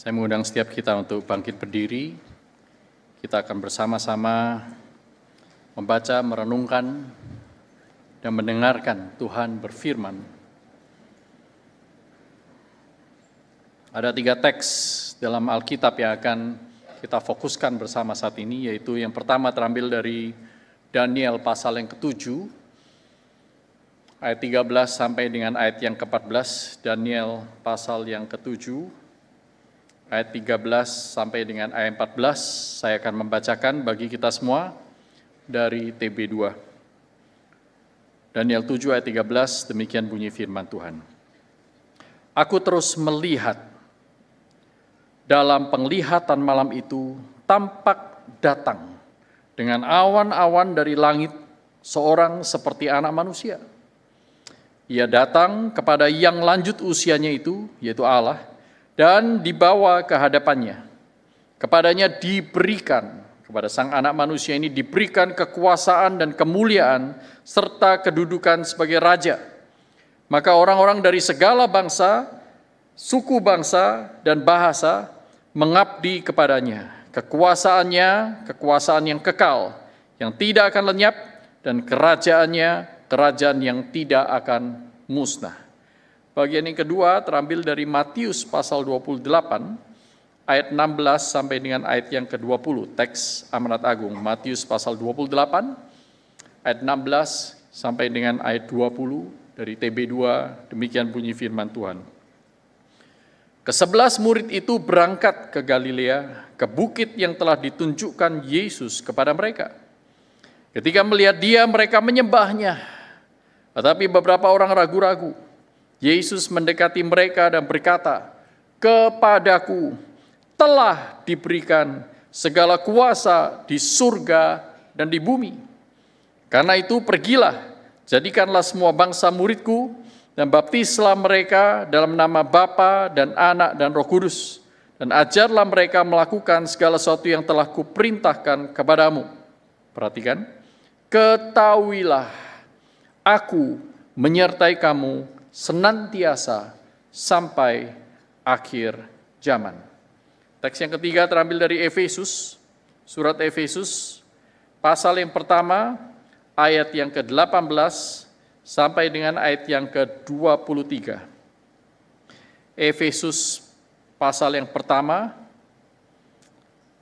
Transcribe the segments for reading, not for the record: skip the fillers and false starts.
Saya mengundang setiap kita untuk bangkit berdiri. Kita akan bersama-sama membaca, merenungkan, dan mendengarkan Tuhan berfirman. Ada 3 teks dalam Alkitab yang akan kita fokuskan bersama saat ini, yaitu yang pertama terambil dari Daniel pasal yang ke-7, ayat 13 sampai dengan ayat yang ke-14, Daniel pasal yang ke-7, ayat 13 sampai dengan ayat 14, saya akan membacakan bagi kita semua dari TB2. Daniel 7 ayat 13, demikian bunyi firman Tuhan. Aku terus melihat, dalam penglihatan malam itu tampak datang dengan awan-awan dari langit seorang seperti anak manusia. Ia datang kepada yang lanjut usianya itu, yaitu Allah, dan dibawa ke hadapannya. Kepadanya diberikan, kepada sang anak manusia ini diberikan kekuasaan dan kemuliaan, serta kedudukan sebagai raja. Maka orang-orang dari segala bangsa, suku bangsa, dan bahasa mengabdi kepadanya. Kekuasaannya, kekuasaan yang kekal, yang tidak akan lenyap, dan kerajaannya, kerajaan yang tidak akan musnah. Bagian yang kedua terambil dari Matius pasal 28, ayat 16 sampai dengan ayat yang ke-20, teks Amanat Agung. Matius pasal 28, ayat 16 sampai dengan ayat 20 dari TB2, demikian bunyi firman Tuhan. Ke-11 murid itu berangkat ke Galilea, ke bukit yang telah ditunjukkan Yesus kepada mereka. Ketika melihat dia, mereka menyembahnya. Tetapi beberapa orang ragu-ragu. Yesus mendekati mereka dan berkata, "Kepadaku telah diberikan segala kuasa di surga dan di bumi. Karena itu pergilah, jadikanlah semua bangsa muridku, dan baptislah mereka dalam nama Bapa dan Anak dan Roh Kudus, dan ajarlah mereka melakukan segala sesuatu yang telah kuperintahkan kepadamu." Perhatikan, "Ketahuilah, aku menyertai kamu senantiasa sampai akhir zaman." Teks yang ketiga terambil dari Efesus, surat Efesus, pasal yang pertama, ayat yang ke-18 sampai dengan ayat yang ke-23. Efesus pasal yang pertama,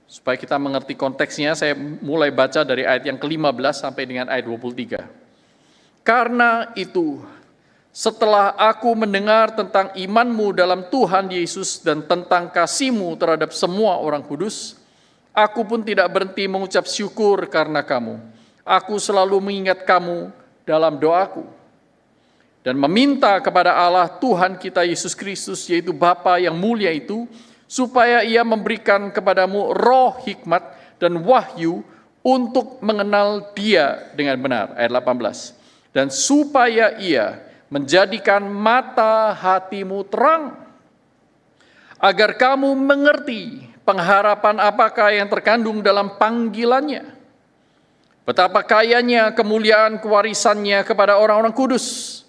supaya kita mengerti konteksnya, saya mulai baca dari ayat yang ke-15 sampai dengan ayat 23. "Karena itu, setelah aku mendengar tentang imanmu dalam Tuhan Yesus dan tentang kasihmu terhadap semua orang kudus, aku pun tidak berhenti mengucap syukur karena kamu. Aku selalu mengingat kamu dalam doaku dan meminta kepada Allah Tuhan kita Yesus Kristus, yaitu Bapa yang mulia itu, supaya Ia memberikan kepadamu roh hikmat dan wahyu untuk mengenal Dia dengan benar." Ayat 18. "Dan supaya Ia menjadikan mata hatimu terang, agar kamu mengerti pengharapan apakah yang terkandung dalam panggilannya, betapa kayanya kemuliaan kewarisannya kepada orang-orang kudus,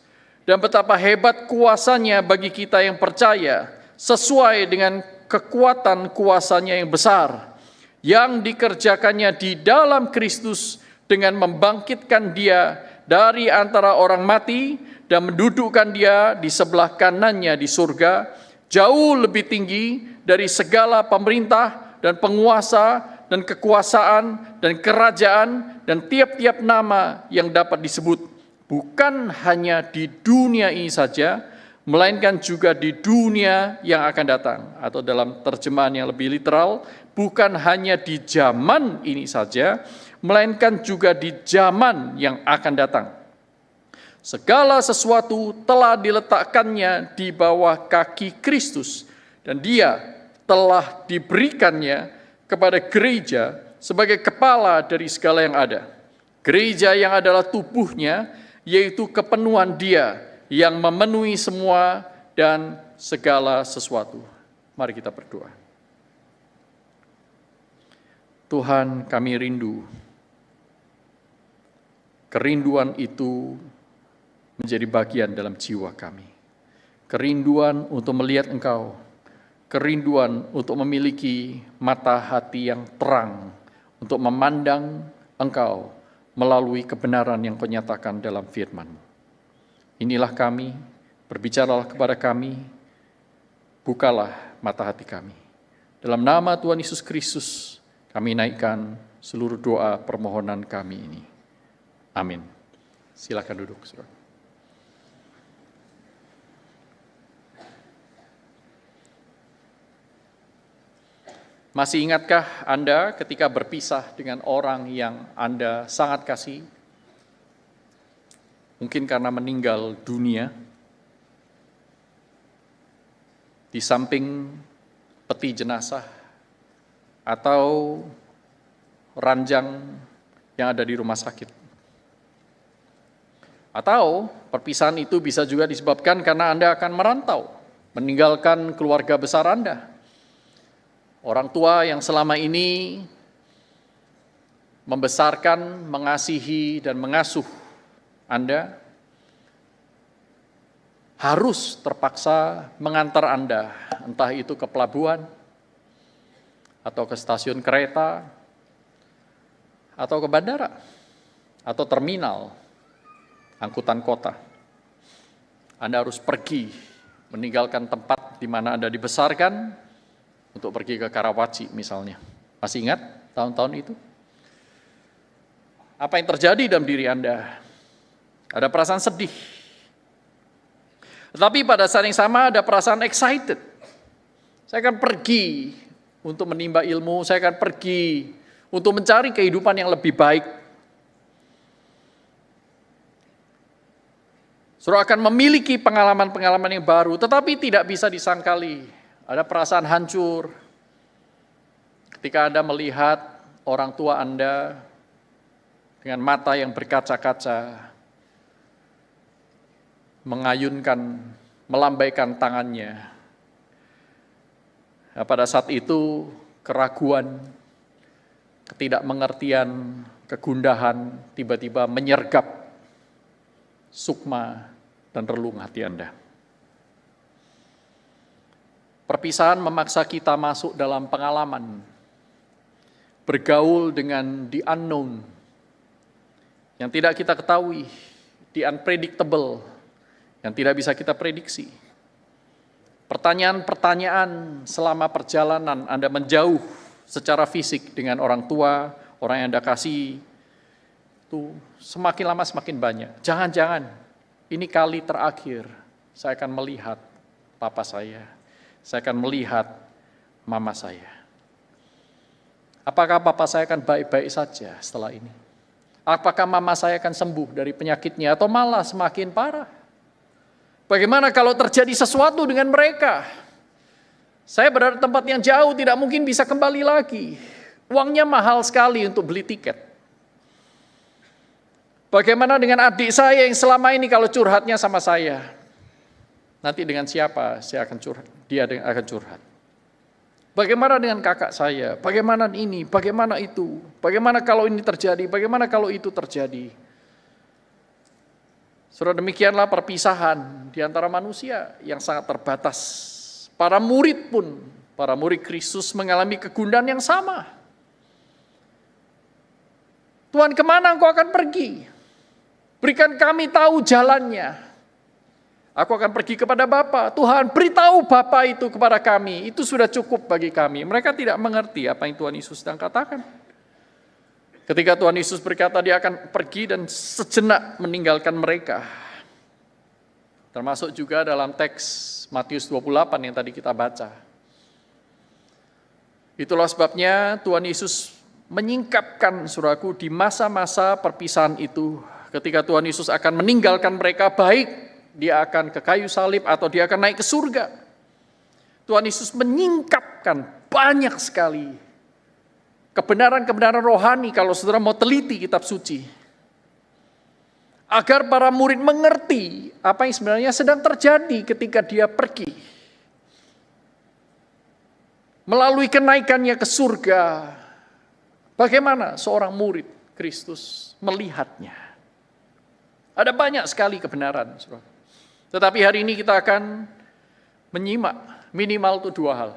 dan betapa hebat kuasanya bagi kita yang percaya, sesuai dengan kekuatan kuasanya yang besar, yang dikerjakannya di dalam Kristus dengan membangkitkan Dia dari antara orang mati dan mendudukkan Dia di sebelah kanannya di surga, jauh lebih tinggi dari segala pemerintah dan penguasa dan kekuasaan dan kerajaan dan tiap-tiap nama yang dapat disebut, bukan hanya di dunia ini saja, melainkan juga di dunia yang akan datang." Atau dalam terjemahan yang lebih literal, bukan hanya di zaman ini saja, melainkan juga di zaman yang akan datang. "Segala sesuatu telah diletakkannya di bawah kaki Kristus, dan Dia telah diberikannya kepada gereja sebagai kepala dari segala yang ada. Gereja yang adalah tubuhnya, yaitu kepenuhan Dia yang memenuhi semua dan segala sesuatu." Mari kita berdoa. Tuhan, kami rindu. Kerinduan itu menjadi bagian dalam jiwa kami. Kerinduan untuk melihat Engkau kerinduan untuk memiliki mata hati yang terang, untuk memandang Engkau melalui kebenaran yang Kau nyatakan dalam firman-Mu. Inilah kami, berbicaralah kepada kami, bukalah mata hati kami. Dalam nama Tuhan Yesus Kristus, kami naikkan seluruh doa permohonan kami ini. Amin. Silakan duduk, saudara. Masih ingatkah Anda ketika berpisah dengan orang yang Anda sangat kasih? Mungkin karena meninggal dunia, di samping peti jenazah atau ranjang yang ada di rumah sakit. Atau perpisahan itu bisa juga disebabkan karena Anda akan merantau, meninggalkan keluarga besar Anda. Orang tua yang selama ini membesarkan, mengasihi, dan mengasuh Anda, harus terpaksa mengantar Anda, entah itu ke pelabuhan, atau ke stasiun kereta, atau ke bandara, atau terminal, angkutan kota. Anda harus pergi, meninggalkan tempat di mana Anda dibesarkan, untuk pergi ke Karawaci misalnya. Masih ingat tahun-tahun itu? Apa yang terjadi dalam diri Anda? Ada perasaan sedih. Tetapi pada saat yang sama ada perasaan excited. Saya akan pergi untuk menimba ilmu, saya akan pergi untuk mencari kehidupan yang lebih baik. Saudara akan memiliki pengalaman-pengalaman yang baru, tetapi tidak bisa disangkali. Ada perasaan hancur ketika Anda melihat orang tua Anda dengan mata yang berkaca-kaca, mengayunkan, melambaikan tangannya. Nah, pada saat itu keraguan, ketidakmengertian, kegundahan tiba-tiba menyergap sukma dan relung hati Anda. Perpisahan memaksa kita masuk dalam pengalaman, bergaul dengan the unknown, yang tidak kita ketahui, the unpredictable, yang tidak bisa kita prediksi. Pertanyaan-pertanyaan selama perjalanan Anda menjauh secara fisik dengan orang tua, orang yang Anda kasih, itu semakin lama semakin banyak. Jangan-jangan ini kali terakhir saya akan melihat papa saya akan melihat mama saya. Apakah papa saya akan baik-baik saja setelah ini? Apakah mama saya akan sembuh dari penyakitnya atau malah semakin parah? Bagaimana kalau terjadi sesuatu dengan mereka? Saya berada di tempat yang jauh, tidak mungkin bisa kembali lagi. Uangnya mahal sekali untuk beli tiket. Bagaimana dengan adik saya yang selama ini kalau curhatnya sama saya? Nanti dengan siapa saya akan curhat? Dia akan curhat. Bagaimana dengan kakak saya? Bagaimana ini? Bagaimana itu? Bagaimana kalau ini terjadi? Bagaimana kalau itu terjadi? Saudara, demikianlah perpisahan di antara manusia yang sangat terbatas. Para murid pun, para murid Kristus mengalami kegundahan yang sama. Tuhan, kemana Engkau akan pergi? Berikan kami tahu jalannya. Aku akan pergi kepada Bapa. Tuhan, beritahu Bapa itu kepada kami. Itu sudah cukup bagi kami. Mereka tidak mengerti apa yang Tuhan Yesus sedang katakan. Ketika Tuhan Yesus berkata dia akan pergi dan sejenak meninggalkan mereka. Termasuk juga dalam teks Matius 28 yang tadi kita baca. Itulah sebabnya Tuhan Yesus menyingkapkan, saudaraku, di masa-masa perpisahan itu. Ketika Tuhan Yesus akan meninggalkan mereka, baik dia akan ke kayu salib atau dia akan naik ke surga. Tuhan Yesus menyingkapkan banyak sekali kebenaran-kebenaran rohani kalau saudara mau teliti kitab suci. Agar para murid mengerti apa yang sebenarnya sedang terjadi ketika dia pergi. Melalui kenaikannya ke surga, bagaimana seorang murid Kristus melihatnya. Ada banyak sekali kebenaran, saudara. Tetapi hari ini kita akan menyimak minimal itu dua hal.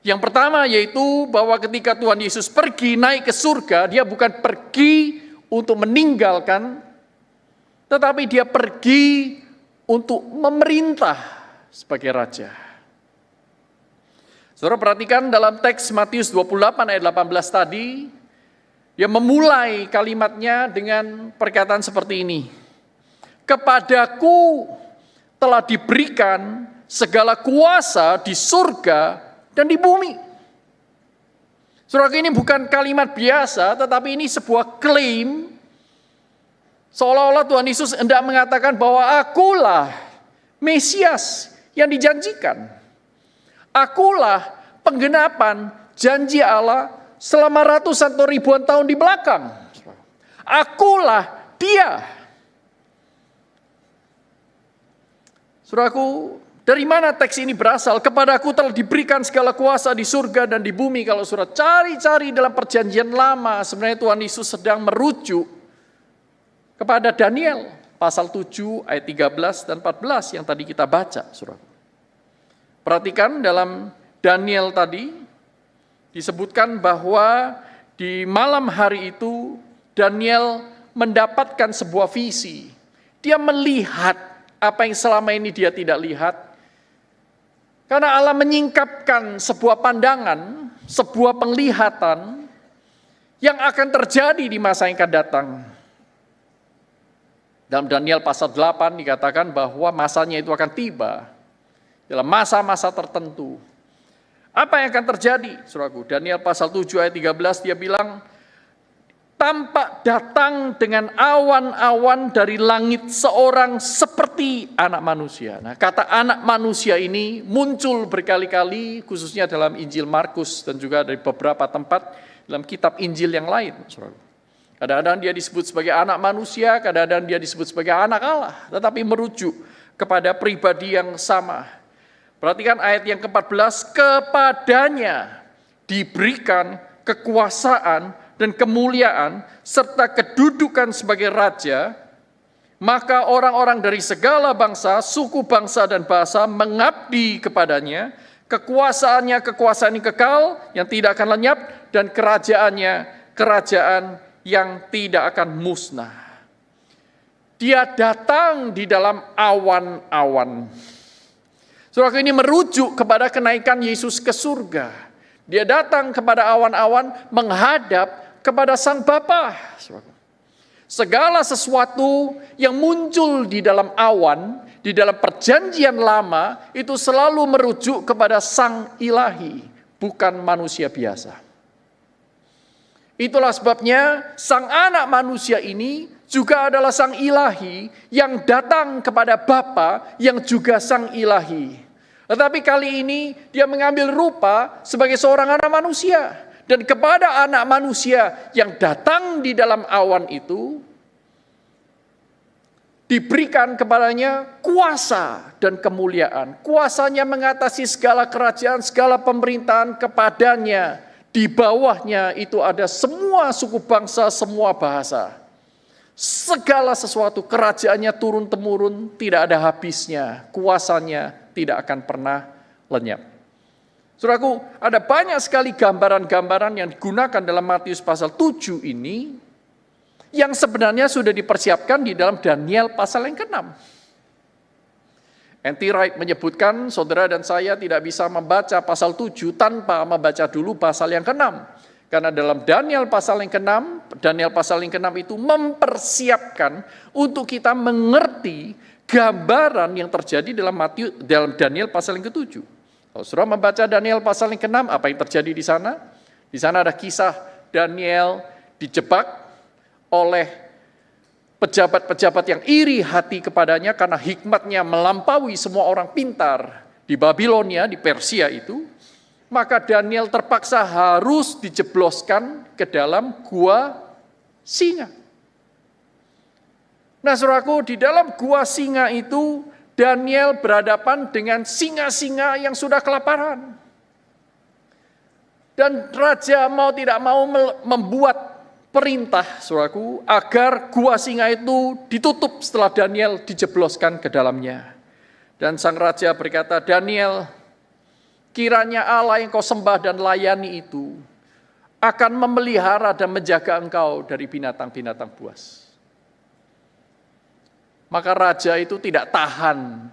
Yang pertama yaitu bahwa ketika Tuhan Yesus pergi naik ke surga, dia bukan pergi untuk meninggalkan, tetapi dia pergi untuk memerintah sebagai raja. Saudara perhatikan dalam teks Matius 28 ayat 18 tadi, dia memulai kalimatnya dengan perkataan seperti ini. Kepadaku telah diberikan segala kuasa di surga dan di bumi. Saudara, ini bukan kalimat biasa, tetapi ini sebuah klaim. Seolah-olah Tuhan Yesus hendak mengatakan bahwa akulah Mesias yang dijanjikan. Akulah penggenapan janji Allah selama ratusan atau ribuan tahun di belakang. Akulah dia. Saudaraku, dari mana teks ini berasal? Kepadaku telah diberikan segala kuasa di surga dan di bumi. Kalau saudara cari-cari dalam perjanjian lama, sebenarnya Tuhan Yesus sedang merujuk kepada Daniel. Pasal 7 ayat 13 dan 14 yang tadi kita baca. Saudara. Perhatikan dalam Daniel tadi, disebutkan bahwa di malam hari itu Daniel mendapatkan sebuah visi. Dia melihat apa yang selama ini dia tidak lihat. Karena Allah menyingkapkan sebuah pandangan, sebuah penglihatan yang akan terjadi di masa yang akan datang. Dalam Daniel pasal 8 dikatakan bahwa masanya itu akan tiba dalam masa-masa tertentu. Apa yang akan terjadi, saudaraku? Daniel pasal 7 ayat 13 dia bilang, tampak datang dengan awan-awan dari langit seorang seperti anak manusia. Nah, kata anak manusia ini muncul berkali-kali, khususnya dalam Injil Markus dan juga dari beberapa tempat dalam kitab Injil yang lain. Kadang-kadang dia disebut sebagai anak manusia, kadang-kadang dia disebut sebagai anak Allah, tetapi merujuk kepada pribadi yang sama. Perhatikan ayat yang ke-14, kepadanya diberikan kekuasaan dan kemuliaan, serta kedudukan sebagai raja, maka orang-orang dari segala bangsa, suku bangsa dan bahasa mengabdi kepadanya, kekuasaannya kekuasaan yang kekal, yang tidak akan lenyap, dan kerajaannya kerajaan yang tidak akan musnah. Dia datang di dalam awan-awan. Saudara, ini merujuk kepada kenaikan Yesus ke surga. Dia datang kepada awan-awan menghadap kepada Sang Bapa. Segala sesuatu yang muncul di dalam awan, di dalam perjanjian lama, itu selalu merujuk kepada Sang Ilahi, bukan manusia biasa. Itulah sebabnya Sang Anak Manusia ini juga adalah Sang Ilahi yang datang kepada Bapa yang juga Sang Ilahi. Tetapi kali ini dia mengambil rupa sebagai seorang anak manusia. Dan kepada anak manusia yang datang di dalam awan itu, diberikan kepadanya kuasa dan kemuliaan. Kuasanya mengatasi segala kerajaan, segala pemerintahan kepadanya. Di bawahnya itu ada semua suku bangsa, semua bahasa. Segala sesuatu, kerajaannya turun-temurun, tidak ada habisnya. Kuasanya tidak akan pernah lenyap. Saudaraku, ada banyak sekali gambaran-gambaran yang digunakan dalam Matius pasal 7 ini, yang sebenarnya sudah dipersiapkan di dalam Daniel pasal yang ke-6. N.T. Wright menyebutkan, saudara dan saya tidak bisa membaca pasal 7 tanpa membaca dulu pasal yang ke-6. Karena dalam Daniel pasal yang ke-6 itu mempersiapkan untuk kita mengerti gambaran yang terjadi dalam Daniel pasal yang ke-7. Kalau saudara membaca Daniel pasal yang ke-6, apa yang terjadi di sana? Di sana ada kisah Daniel dijebak oleh pejabat-pejabat yang iri hati kepadanya karena hikmatnya melampaui semua orang pintar di Babilonia, di Persia itu. Maka Daniel terpaksa harus dijebloskan ke dalam gua singa. Nah, saudaraku, di dalam gua singa itu Daniel berhadapan dengan singa-singa yang sudah kelaparan. Dan raja mau tidak mau membuat perintah, saudaraku, agar gua singa itu ditutup setelah Daniel dijebloskan ke dalamnya. Dan sang raja berkata, Daniel, kiranya Allah yang kau sembah dan layani itu akan memelihara dan menjaga engkau dari binatang-binatang buas. Maka raja itu tidak tahan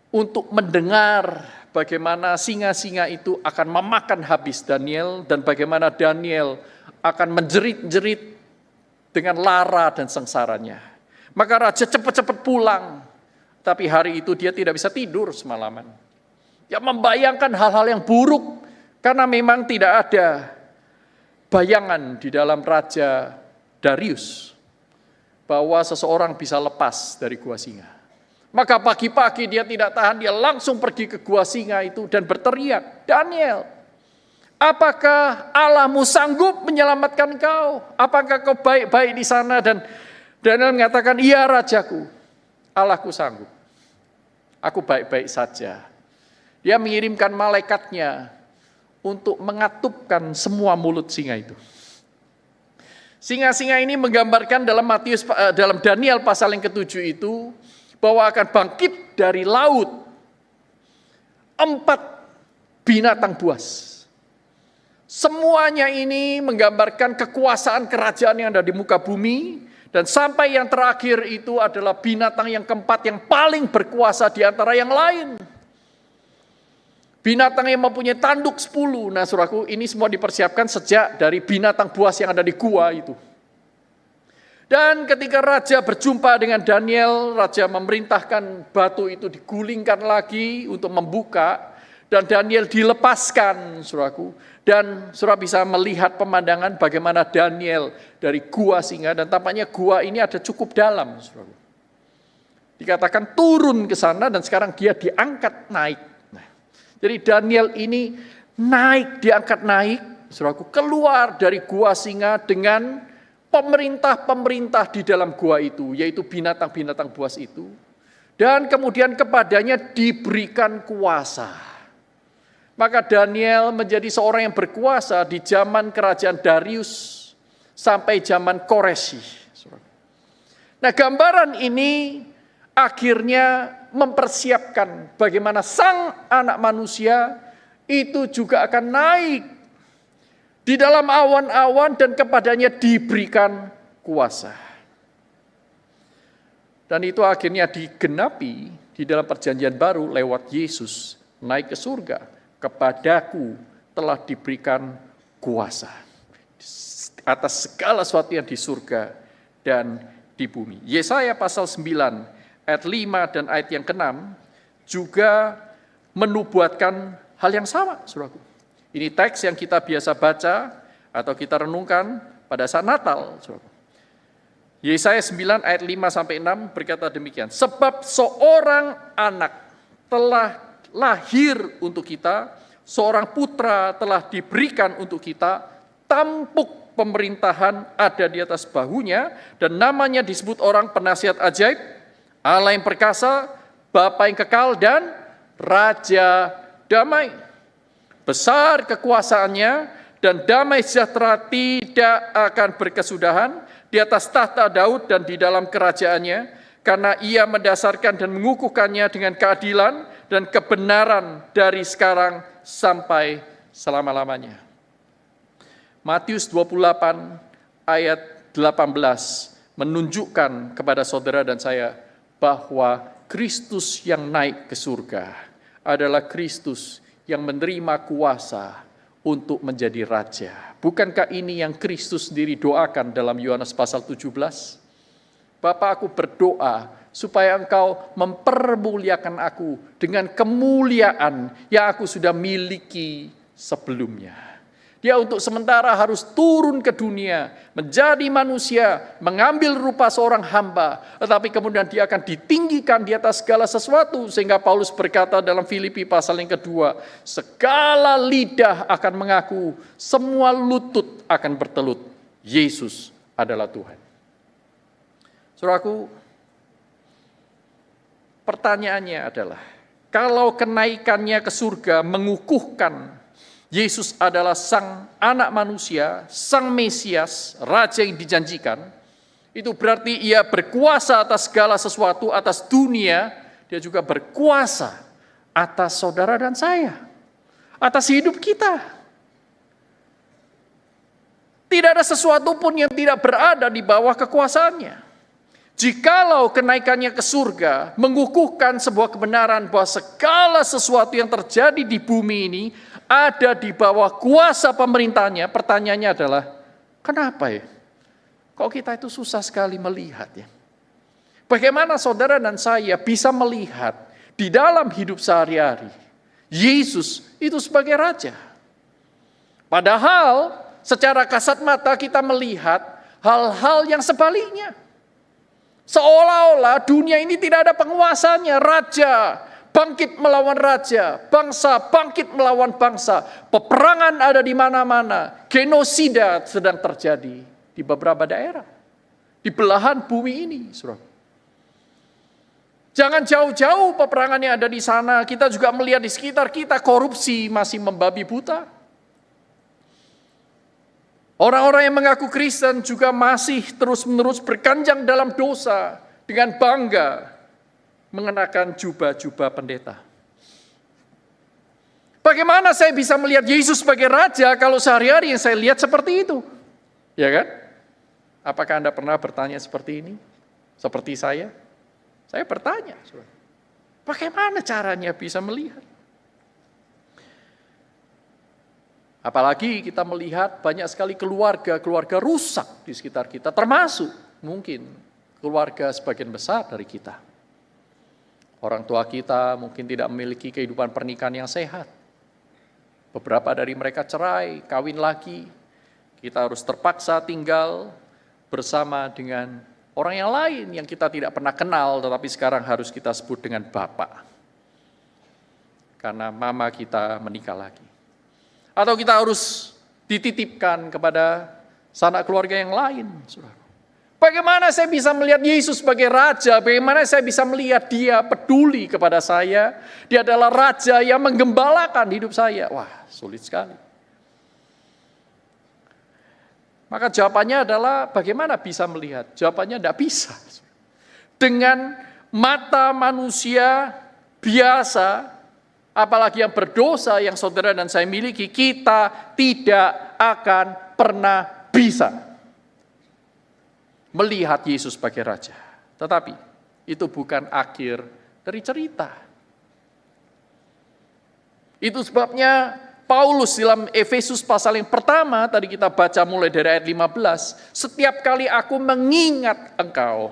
untuk mendengar bagaimana singa-singa itu akan memakan habis Daniel dan bagaimana Daniel akan menjerit-jerit dengan lara dan sengsaranya. Maka raja cepat-cepat pulang, tapi hari itu dia tidak bisa tidur semalaman. Dia membayangkan hal-hal yang buruk karena memang tidak ada bayangan di dalam Raja Darius bahwa seseorang bisa lepas dari gua singa. Maka pagi-pagi dia tidak tahan, dia langsung pergi ke gua singa itu dan berteriak, Daniel, apakah Allahmu sanggup menyelamatkan kau? Apakah kau baik-baik di sana? Dan Daniel mengatakan, iya rajaku, Allahku sanggup. Aku baik-baik saja. Dia mengirimkan malaikatnya untuk mengatupkan semua mulut singa itu. Singa-singa ini menggambarkan dalam Daniel pasal yang ke-7 itu bahwa akan bangkit dari laut 4 binatang buas. Semuanya ini menggambarkan kekuasaan kerajaan yang ada di muka bumi, dan sampai yang terakhir itu adalah binatang yang keempat yang paling berkuasa di antara yang lain. Binatang yang mempunyai tanduk 10. Nah, saudaraku, ini semua dipersiapkan sejak dari binatang buas yang ada di gua itu. Dan ketika raja berjumpa dengan Daniel, raja memerintahkan batu itu digulingkan lagi untuk membuka, dan Daniel dilepaskan, saudaraku. Dan saudara bisa melihat pemandangan bagaimana Daniel dari gua singa, dan tampaknya gua ini ada cukup dalam, saudaraku. Dikatakan turun ke sana dan sekarang dia diangkat naik. Jadi Daniel ini diangkat naik, saudaraku, keluar dari gua singa dengan pemerintah-pemerintah di dalam gua itu, yaitu binatang-binatang buas itu. Dan kemudian kepadanya diberikan kuasa. Maka Daniel menjadi seorang yang berkuasa di zaman kerajaan Darius sampai zaman Koreshi. Nah, gambaran ini akhirnya mempersiapkan bagaimana sang anak manusia itu juga akan naik di dalam awan-awan dan kepadanya diberikan kuasa. Dan itu akhirnya digenapi di dalam perjanjian baru lewat Yesus naik ke surga. Kepadaku telah diberikan kuasa atas segala sesuatu yang di surga dan di bumi. Yesaya pasal 9 ayat 5 dan ayat yang ke-6 juga menubuatkan hal yang sama, saudaraku. Ini teks yang kita biasa baca atau kita renungkan pada saat Natal, saudaraku. Yesaya 9 ayat 5 sampai 6 berkata demikian, sebab seorang anak telah lahir untuk kita, seorang putra telah diberikan untuk kita, tampuk pemerintahan ada di atas bahunya, dan namanya disebut orang penasihat ajaib, Allah yang perkasa, Bapa yang kekal, dan Raja damai. Besar kekuasaannya, dan damai sejahtera tidak akan berkesudahan di atas tahta Daud dan di dalam kerajaannya, karena ia mendasarkan dan mengukuhkannya dengan keadilan dan kebenaran dari sekarang sampai selama-lamanya. Matius 28 ayat 18 menunjukkan kepada saudara dan saya bahwa Kristus yang naik ke surga adalah Kristus yang menerima kuasa untuk menjadi raja. Bukankah ini yang Kristus sendiri doakan dalam Yohanes pasal 17? Bapa, aku berdoa supaya engkau mempermuliakan aku dengan kemuliaan yang aku sudah miliki sebelumnya. Dia untuk sementara harus turun ke dunia, menjadi manusia, mengambil rupa seorang hamba, tetapi kemudian dia akan ditinggikan di atas segala sesuatu, sehingga Paulus berkata dalam Filipi pasal yang kedua, segala lidah akan mengaku, semua lutut akan bertelut, Yesus adalah Tuhan. Saudaraku, pertanyaannya adalah, kalau kenaikannya ke surga mengukuhkan Yesus adalah sang anak manusia, sang Mesias, Raja yang dijanjikan, itu berarti ia berkuasa atas segala sesuatu, atas dunia, Dia juga berkuasa atas saudara dan saya, atas hidup kita. Tidak ada sesuatu pun yang tidak berada di bawah kekuasaannya. Jikalau kenaikannya ke surga mengukuhkan sebuah kebenaran bahwa segala sesuatu yang terjadi di bumi ini ada di bawah kuasa pemerintahnya, pertanyaannya adalah, kenapa ya? Kok kita itu susah sekali melihat ya? Bagaimana saudara dan saya bisa melihat di dalam hidup sehari-hari Yesus itu sebagai Raja? Padahal secara kasat mata kita melihat hal-hal yang sebaliknya. Seolah-olah dunia ini tidak ada penguasanya. Raja bangkit melawan raja, bangsa bangkit melawan bangsa. Peperangan ada di mana-mana. Genosida sedang terjadi di beberapa daerah. Di belahan bumi ini, saudara. Jangan jauh-jauh peperangan yang ada di sana. Kita juga melihat di sekitar kita korupsi masih membabi buta. Orang-orang yang mengaku Kristen juga masih terus-menerus berkanjang dalam dosa dengan bangga mengenakan jubah-jubah pendeta. Bagaimana saya bisa melihat Yesus sebagai Raja kalau sehari-hari yang saya lihat seperti itu? Ya kan? Apakah Anda pernah bertanya seperti ini? Seperti saya? Saya bertanya, bagaimana caranya bisa melihat? Apalagi kita melihat banyak sekali keluarga rusak di sekitar kita, termasuk mungkin keluarga sebagian besar dari kita. Orang tua kita mungkin tidak memiliki kehidupan pernikahan yang sehat. Beberapa dari mereka cerai, kawin lagi. Kita harus terpaksa tinggal bersama dengan orang yang lain yang kita tidak pernah kenal, tetapi sekarang harus kita sebut dengan Bapak. Karena mama kita menikah lagi. Atau kita harus dititipkan kepada sanak keluarga yang lain. Saudara. Bagaimana saya bisa melihat Yesus sebagai Raja? Bagaimana saya bisa melihat Dia peduli kepada saya? Dia adalah Raja yang menggembalakan hidup saya. Wah, sulit sekali. Maka jawabannya adalah bagaimana bisa melihat? Jawabannya tidak bisa. Dengan mata manusia biasa, apalagi yang berdosa yang saudara dan saya miliki, kita tidak akan pernah bisa melihat Yesus sebagai Raja. Tetapi itu bukan akhir dari cerita. Itu sebabnya Paulus dalam Efesus pasal yang pertama, tadi kita baca mulai dari ayat 15, setiap kali aku mengingat engkau,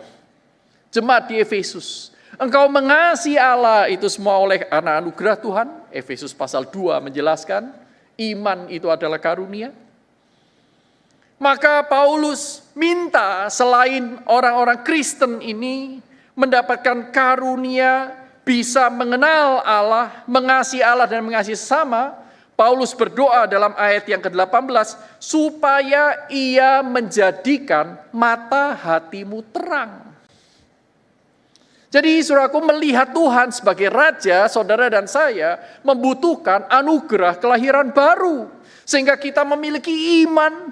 jemaat di Efesus, engkau mengasihi Allah itu semua oleh karena anugerah Tuhan. Efesus pasal 2 menjelaskan iman itu adalah karunia. Maka Paulus minta selain orang-orang Kristen ini mendapatkan karunia bisa mengenal Allah, mengasihi Allah dan mengasihi sesama, Paulus berdoa dalam ayat yang ke-18 supaya ia menjadikan mata hatimu terang. Jadi saudaraku, melihat Tuhan sebagai Raja, saudara dan saya membutuhkan anugerah kelahiran baru. Sehingga kita memiliki iman.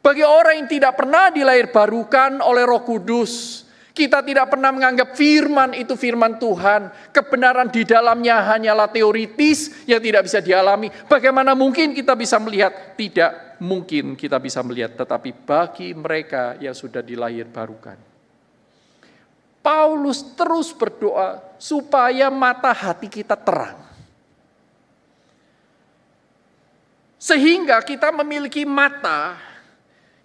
Bagi orang yang tidak pernah dilahirbarukan oleh Roh Kudus, kita tidak pernah menganggap firman itu firman Tuhan. Kebenaran di dalamnya hanyalah teoritis yang tidak bisa dialami. Bagaimana mungkin kita bisa melihat? Tidak mungkin kita bisa melihat. Tetapi bagi mereka yang sudah dilahirbarukan, Paulus terus berdoa supaya mata hati kita terang. Sehingga kita memiliki mata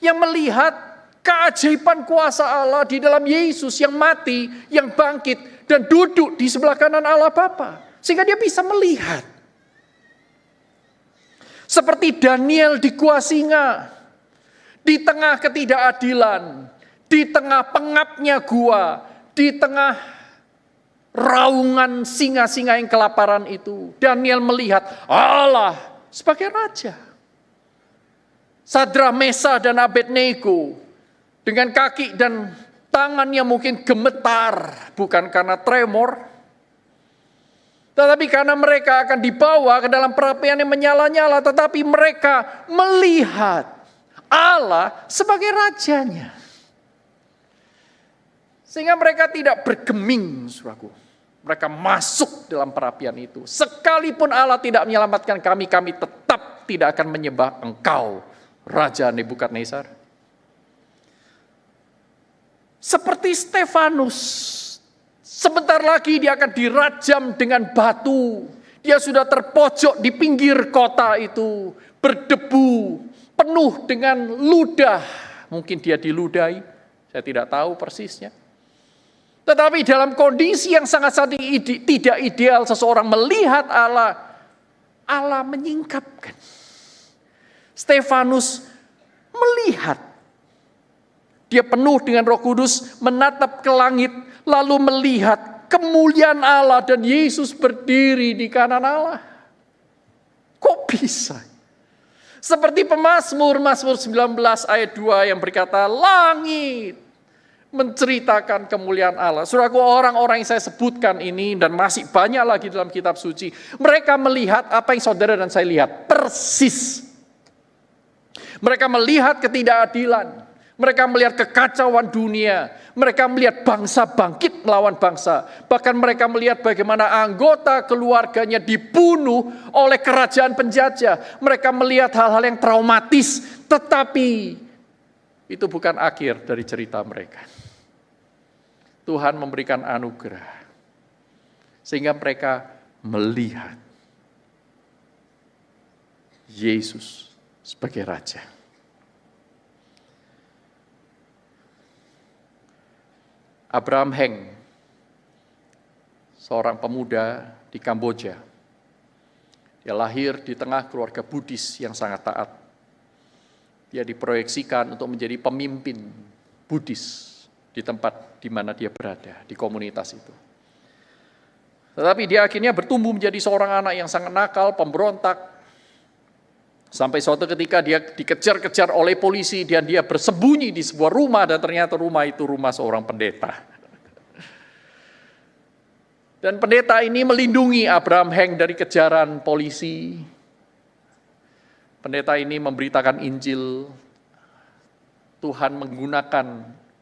yang melihat keajaiban kuasa Allah di dalam Yesus yang mati, yang bangkit, dan duduk di sebelah kanan Allah Bapa. Sehingga dia bisa melihat. Seperti Daniel di gua singa, di tengah ketidakadilan, di tengah pengapnya gua, di tengah raungan singa-singa yang kelaparan itu, Daniel melihat Allah sebagai Raja. Sadrak, Mesah, dan Abednego dengan kaki dan tangannya mungkin gemetar, bukan karena tremor, tetapi karena mereka akan dibawa ke dalam perapian yang menyala-nyala, tetapi mereka melihat Allah sebagai Rajanya. Sehingga mereka tidak bergeming, saudaraku. Mereka masuk dalam perapian itu. Sekalipun Allah tidak menyelamatkan kami, kami tetap tidak akan menyembah engkau, Raja Nebukadnezar. Seperti Stefanus, sebentar lagi dia akan dirajam dengan batu. Dia sudah terpojok di pinggir kota itu, berdebu, penuh dengan ludah. Mungkin dia diludahi, saya tidak tahu persisnya. Tetapi dalam kondisi yang sangat-sangat tidak ideal, seseorang melihat Allah, Allah menyingkapkan. Stefanus melihat. Dia penuh dengan Roh Kudus, menatap ke langit, lalu melihat kemuliaan Allah dan Yesus berdiri di kanan Allah. Kok bisa? Seperti pemazmur, Mazmur 19 ayat 2 yang berkata, langit menceritakan kemuliaan Allah. Saudaraku, orang-orang yang saya sebutkan ini dan masih banyak lagi dalam kitab suci, mereka melihat apa yang saudara dan saya lihat, persis. Mereka melihat ketidakadilan. Mereka melihat kekacauan dunia. Mereka melihat bangsa bangkit melawan bangsa. Bahkan mereka melihat bagaimana anggota keluarganya dibunuh oleh kerajaan penjajah. Mereka melihat hal-hal yang traumatis. Tetapi itu bukan akhir dari cerita mereka. Tuhan memberikan anugerah. Sehingga mereka melihat Yesus sebagai Raja. Abraham Heng, seorang pemuda di Kamboja. Dia lahir di tengah keluarga Buddhis yang sangat taat. Dia diproyeksikan untuk menjadi pemimpin Buddhis di tempat di mana dia berada, di komunitas itu. Tetapi dia akhirnya bertumbuh menjadi seorang anak yang sangat nakal, pemberontak. Sampai suatu ketika dia dikejar-kejar oleh polisi dan dia bersembunyi di sebuah rumah dan ternyata rumah itu rumah seorang pendeta. Dan pendeta ini melindungi Abraham Heng dari kejaran polisi. Pendeta ini memberitakan Injil. Tuhan menggunakan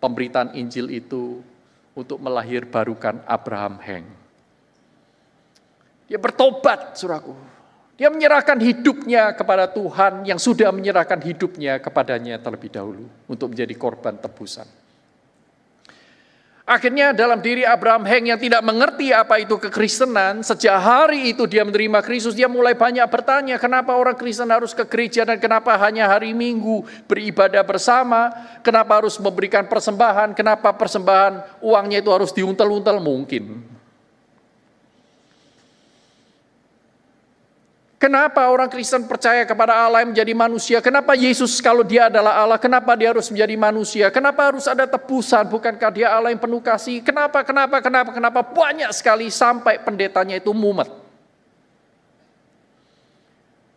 pemberitaan Injil itu untuk melahirbarukan Abraham Heng. Dia bertobat, saudaraku. Dia menyerahkan hidupnya kepada Tuhan yang sudah menyerahkan hidupnya kepadanya terlebih dahulu untuk menjadi korban tebusan. Akhirnya dalam diri Abraham Heng yang tidak mengerti apa itu kekristenan, sejak hari itu dia menerima Kristus, dia mulai banyak bertanya, kenapa orang Kristen harus ke gereja dan kenapa hanya hari Minggu beribadah bersama, kenapa harus memberikan persembahan, kenapa persembahan uangnya itu harus diuntel-untel mungkin. Kenapa orang Kristen percaya kepada Allah yang menjadi manusia? Kenapa Yesus kalau dia adalah Allah, kenapa dia harus menjadi manusia? Kenapa harus ada tebusan? Bukankah dia Allah yang penuh kasih? Kenapa? Banyak sekali sampai pendetanya itu mumet.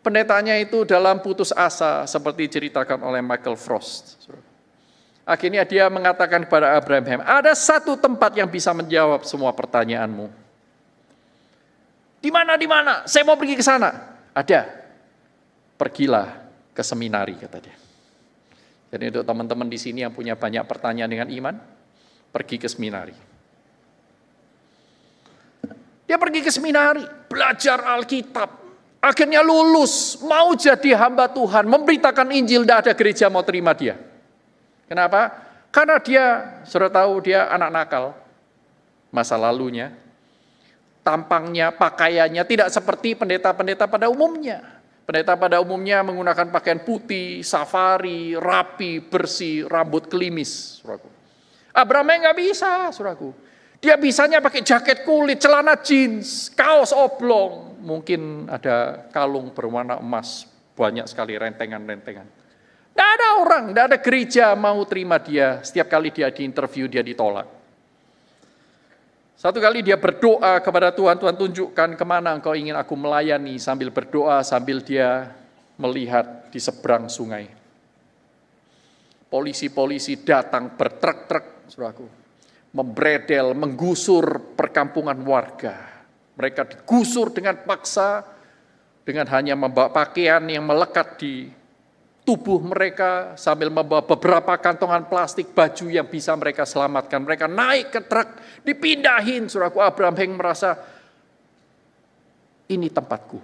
Pendetanya itu dalam putus asa seperti diceritakan oleh Michael Frost. Akhirnya dia mengatakan kepada Abraham Heng, ada satu tempat yang bisa menjawab semua pertanyaanmu. Di mana? Saya mau pergi ke sana. Ada. Pergilah ke seminari, kata dia. Jadi untuk teman-teman di sini yang punya banyak pertanyaan dengan iman, pergi ke seminari. Dia pergi ke seminari, belajar Alkitab. Akhirnya lulus, mau jadi hamba Tuhan, memberitakan Injil, tidak ada gereja mau terima dia. Kenapa? Karena dia, sudah tahu dia anak nakal, masa lalunya, tampangnya, pakaiannya tidak seperti pendeta-pendeta pada umumnya. Pendeta pada umumnya menggunakan pakaian putih, safari, rapi, bersih, rambut klimis. Suraku. Abraham nggak bisa, suraku. Dia bisanya pakai jaket kulit, celana jeans, kaos oblong. Mungkin ada kalung berwarna emas, banyak sekali rentengan-rentengan. Tidak ada orang, tidak ada gereja mau terima dia. Setiap kali dia diinterview, dia ditolak. Satu kali dia berdoa kepada Tuhan, Tuhan tunjukkan kemana engkau ingin aku melayani, sambil berdoa, sambil dia melihat di seberang sungai. Polisi-polisi datang bertrek-trek, saudaraku, membredel, menggusur perkampungan warga. Mereka digusur dengan paksa, dengan hanya membawa pakaian yang melekat di tubuh mereka sambil membawa beberapa kantongan plastik baju yang bisa mereka selamatkan. Mereka naik ke truk, dipindahin. Saudaraku, Abraham Heng merasa, ini tempatku.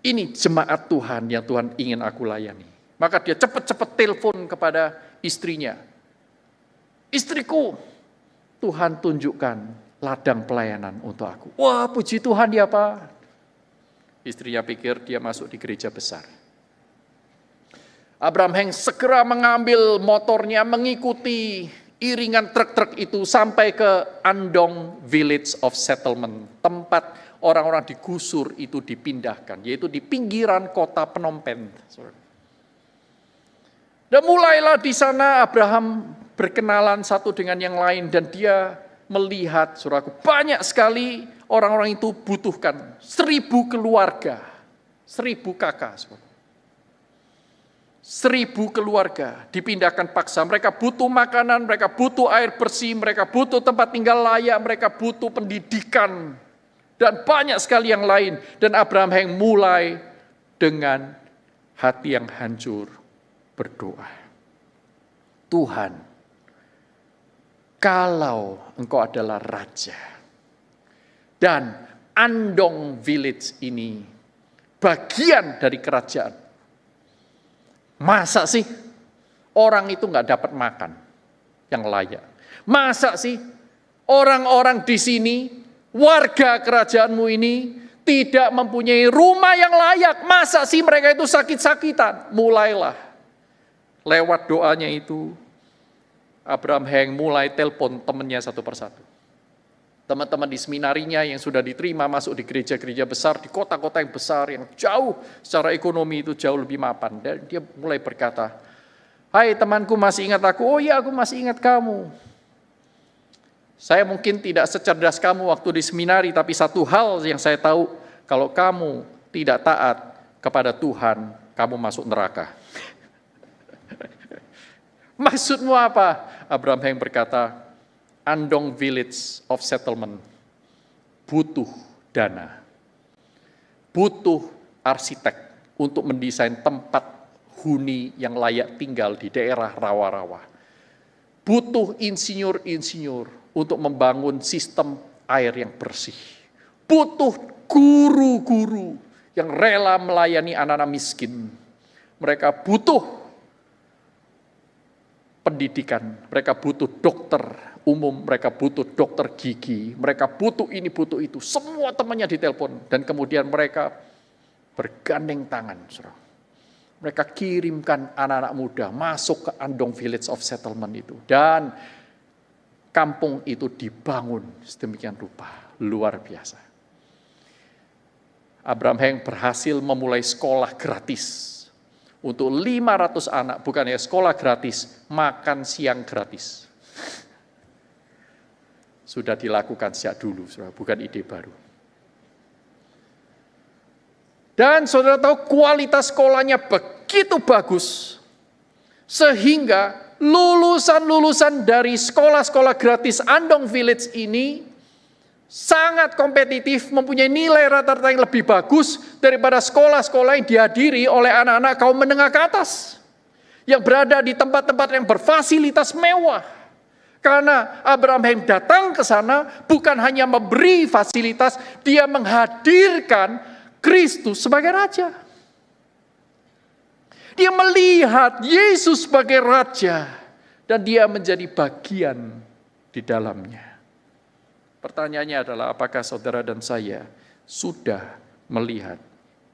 Ini jemaat Tuhan yang Tuhan ingin aku layani. Maka dia cepat-cepat telepon kepada istrinya. Istriku, Tuhan tunjukkan ladang pelayanan untuk aku. Wah, puji Tuhan ya Pak. Istrinya pikir dia masuk di gereja besar. Abraham Heng segera mengambil motornya mengikuti iringan truk-truk itu sampai ke Andong Village of Settlement. Tempat orang-orang digusur itu dipindahkan, yaitu di pinggiran kota Phnom Penh. Dan mulailah di sana Abraham berkenalan satu dengan yang lain dan dia melihat, saudaraku, banyak sekali orang-orang itu butuhkan 1.000 keluarga, 1.000 kakak. 1.000 keluarga dipindahkan paksa. Mereka butuh makanan, mereka butuh air bersih, mereka butuh tempat tinggal layak, mereka butuh pendidikan. Dan banyak sekali yang lain. Dan Abraham Heng mulai dengan hati yang hancur berdoa. Tuhan, kalau Engkau adalah Raja, dan Andong Village ini bagian dari kerajaan, masa sih orang itu nggak dapat makan yang layak? Masa sih orang-orang di sini, warga kerajaanmu ini tidak mempunyai rumah yang layak? Masa sih mereka itu sakit-sakitan? Mulailah lewat doanya itu, Abraham Heng mulai telepon temannya satu persatu. Teman-teman di seminarinya yang sudah diterima masuk di gereja-gereja besar, di kota-kota yang besar, yang jauh secara ekonomi itu jauh lebih mapan. Dan dia mulai berkata, hai temanku, masih ingat aku? Oh iya, aku masih ingat kamu. Saya mungkin tidak secerdas kamu waktu di seminari, tapi satu hal yang saya tahu, kalau kamu tidak taat kepada Tuhan, kamu masuk neraka. Maksudmu apa? Abraham Heng berkata, Andong Village of Settlement butuh dana, butuh arsitek untuk mendesain tempat huni yang layak tinggal di daerah rawa-rawa. Butuh insinyur-insinyur untuk membangun sistem air yang bersih. Butuh guru-guru yang rela melayani anak-anak miskin. Mereka butuh pendidikan, mereka butuh dokter umum, mereka butuh dokter gigi, mereka butuh ini, butuh itu. Semua temannya ditelepon dan kemudian mereka bergandeng tangan. Mereka kirimkan anak-anak muda masuk ke Andong Village of Settlement itu. Dan kampung itu dibangun sedemikian rupa, luar biasa. Abraham Heng berhasil memulai sekolah gratis. Untuk 500 anak, bukan ya sekolah gratis, makan siang gratis. Sudah dilakukan sejak dulu, bukan ide baru. Dan saudara tahu kualitas sekolahnya begitu bagus, sehingga lulusan-lulusan dari sekolah-sekolah gratis Andong Village ini sangat kompetitif, mempunyai nilai rata-rata yang lebih bagus daripada sekolah-sekolah yang dihadiri oleh anak-anak kaum menengah ke atas, yang berada di tempat-tempat yang berfasilitas mewah. Karena Abraham Heng datang ke sana bukan hanya memberi fasilitas, dia menghadirkan Kristus sebagai Raja. Dia melihat Yesus sebagai Raja dan dia menjadi bagian di dalamnya. Pertanyaannya adalah apakah saudara dan saya sudah melihat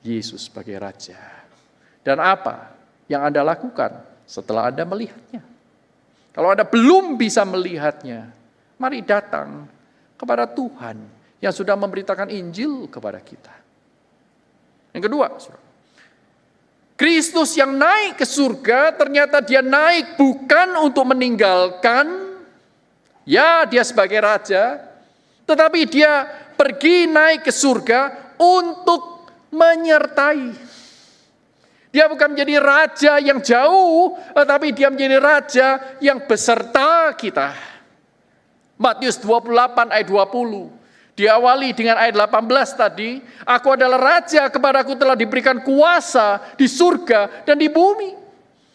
Yesus sebagai Raja? Dan apa yang Anda lakukan setelah Anda melihatnya? Kalau Anda belum bisa melihatnya, mari datang kepada Tuhan yang sudah memberitakan Injil kepada kita. Yang kedua, Kristus yang naik ke surga, ternyata dia naik bukan untuk meninggalkan, ya dia sebagai Raja, tetapi dia pergi naik ke surga untuk menyertai. Dia bukan menjadi raja yang jauh, tetapi dia menjadi raja yang beserta kita. Matius 28 ayat 20. Diawali dengan ayat 18 tadi, aku adalah raja, kepadaku telah diberikan kuasa di surga dan di bumi.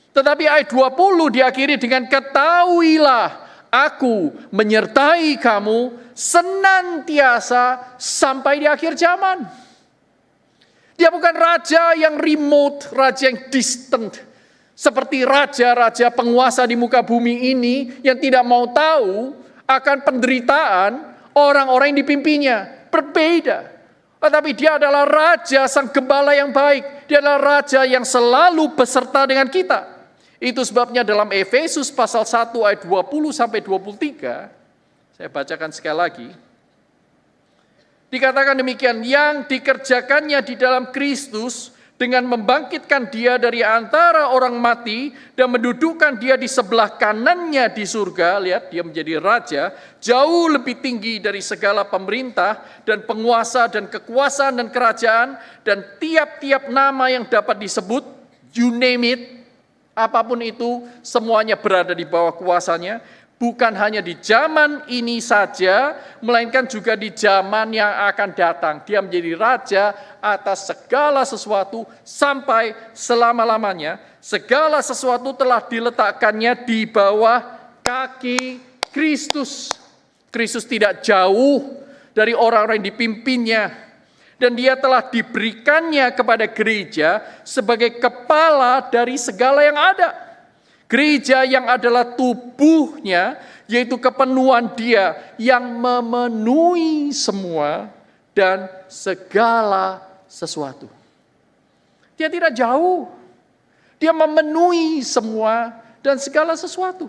Tetapi ayat 20 diakhiri dengan ketahuilah, aku menyertai kamu senantiasa sampai di akhir zaman. Dia bukan raja yang remote, raja yang distant. Seperti raja-raja penguasa di muka bumi ini yang tidak mau tahu akan penderitaan orang-orang yang dipimpinnya. Berbeda. Tetapi dia adalah raja sang gembala yang baik. Dia adalah raja yang selalu beserta dengan kita. Itu sebabnya dalam Efesus pasal 1 ayat 20 sampai 23, saya bacakan sekali lagi. Dikatakan demikian, yang dikerjakannya di dalam Kristus dengan membangkitkan dia dari antara orang mati dan mendudukkan dia di sebelah kanannya di surga. Lihat, dia menjadi raja, jauh lebih tinggi dari segala pemerintah dan penguasa dan kekuasaan dan kerajaan dan tiap-tiap nama yang dapat disebut, you name it, apapun itu, semuanya berada di bawah kuasanya. Bukan hanya di zaman ini saja, melainkan juga di zaman yang akan datang. Dia menjadi raja atas segala sesuatu sampai selama-lamanya. Segala sesuatu telah diletakkannya di bawah kaki Kristus. Kristus tidak jauh dari orang-orang yang dipimpinnya. Dan dia telah diberikannya kepada gereja sebagai kepala dari segala yang ada. Gereja yang adalah tubuhnya, yaitu kepenuhan dia yang memenuhi semua dan segala sesuatu. Dia tidak jauh. Dia memenuhi semua dan segala sesuatu.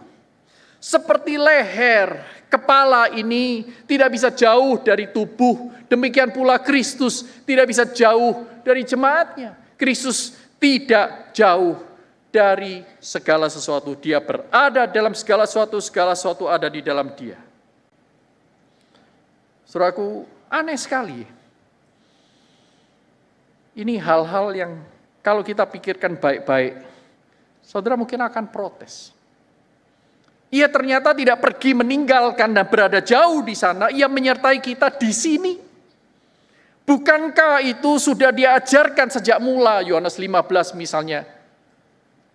Seperti leher, kepala ini tidak bisa jauh dari tubuh. Demikian pula Kristus tidak bisa jauh dari jemaatnya. Kristus tidak jauh dari segala sesuatu. Dia berada dalam segala sesuatu ada di dalam dia. Saudaraku, aneh sekali. Ini hal-hal yang kalau kita pikirkan baik-baik, saudara mungkin akan protes. Ia ternyata tidak pergi meninggalkan dan berada jauh di sana, ia menyertai kita di sini. Bukankah itu sudah diajarkan sejak mula, Yohanes 15 misalnya.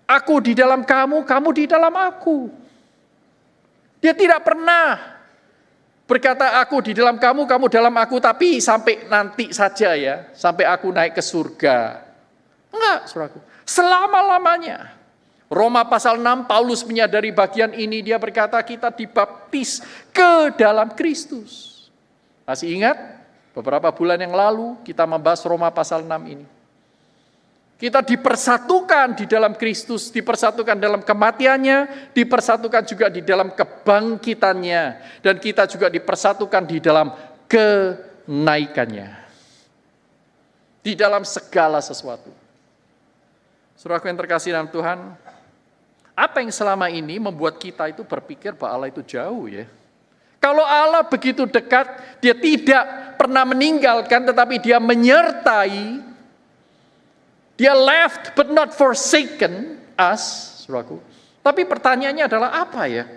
Aku di dalam kamu, kamu di dalam aku. Dia tidak pernah berkata aku di dalam kamu, kamu dalam aku, tapi sampai nanti saja ya, sampai aku naik ke surga. Enggak, saudaraku. Selama-lamanya. Roma pasal 6, Paulus menyadari bagian ini, dia berkata kita dibaptis ke dalam Kristus. Masih ingat? Beberapa bulan yang lalu kita membahas Roma pasal 6 ini. Kita dipersatukan di dalam Kristus, dipersatukan dalam kematiannya, dipersatukan juga di dalam kebangkitannya, dan kita juga dipersatukan di dalam kenaikannya. Di dalam segala sesuatu. Saudaraku yang terkasih dalam Tuhan, apa yang selama ini membuat kita itu berpikir bahwa Allah itu jauh ya? Kalau Allah begitu dekat, dia tidak pernah meninggalkan, tetapi dia menyertai. Dia left but not forsaken us, saudaraku. Tapi pertanyaannya adalah apa ya?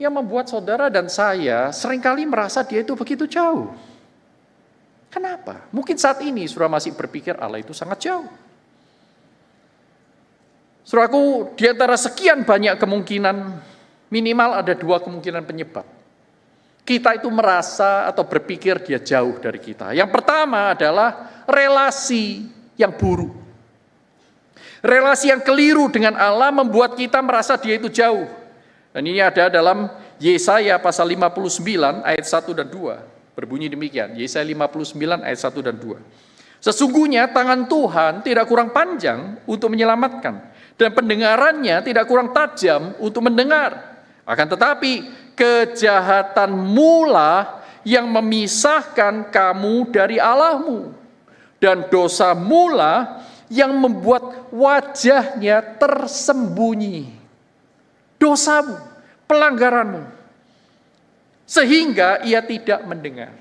Yang membuat saudara dan saya seringkali merasa dia itu begitu jauh. Kenapa? Mungkin saat ini saudara masih berpikir Allah itu sangat jauh. Saudaraku, di antara sekian banyak kemungkinan, minimal ada 2 kemungkinan penyebab. Kita itu merasa atau berpikir dia jauh dari kita. Yang pertama adalah relasi yang buruk. Relasi yang keliru dengan Allah membuat kita merasa dia itu jauh. Dan ini ada dalam Yesaya pasal 59 ayat 1 dan 2. Berbunyi demikian, Yesaya 59 ayat 1 dan 2. Sesungguhnya tangan Tuhan tidak kurang panjang untuk menyelamatkan, dan pendengarannya tidak kurang tajam untuk mendengar. Akan tetapi kejahatanmu lah yang memisahkan kamu dari Allahmu, dan dosamu lah yang membuat wajahnya tersembunyi. Dosamu, pelanggaranmu, sehingga ia tidak mendengar.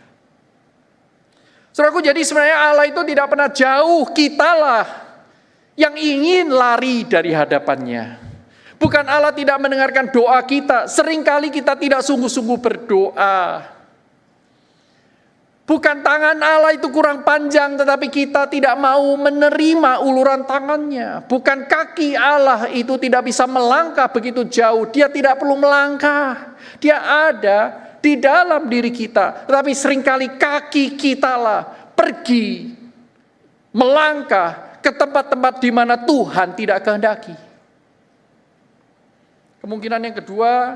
Saudaraku, jadi sebenarnya Allah itu tidak pernah jauh, kitalah yang ingin lari dari hadapannya. Bukan Allah tidak mendengarkan doa kita, seringkali kita tidak sungguh-sungguh berdoa. Bukan tangan Allah itu kurang panjang, tetapi kita tidak mau menerima uluran tangannya. Bukan kaki Allah itu tidak bisa melangkah begitu jauh. Dia tidak perlu melangkah. Dia ada di dalam diri kita. Tetapi seringkali kaki kita lah pergi melangkah ke tempat-tempat di mana Tuhan tidak kehendaki. Kemungkinan yang kedua,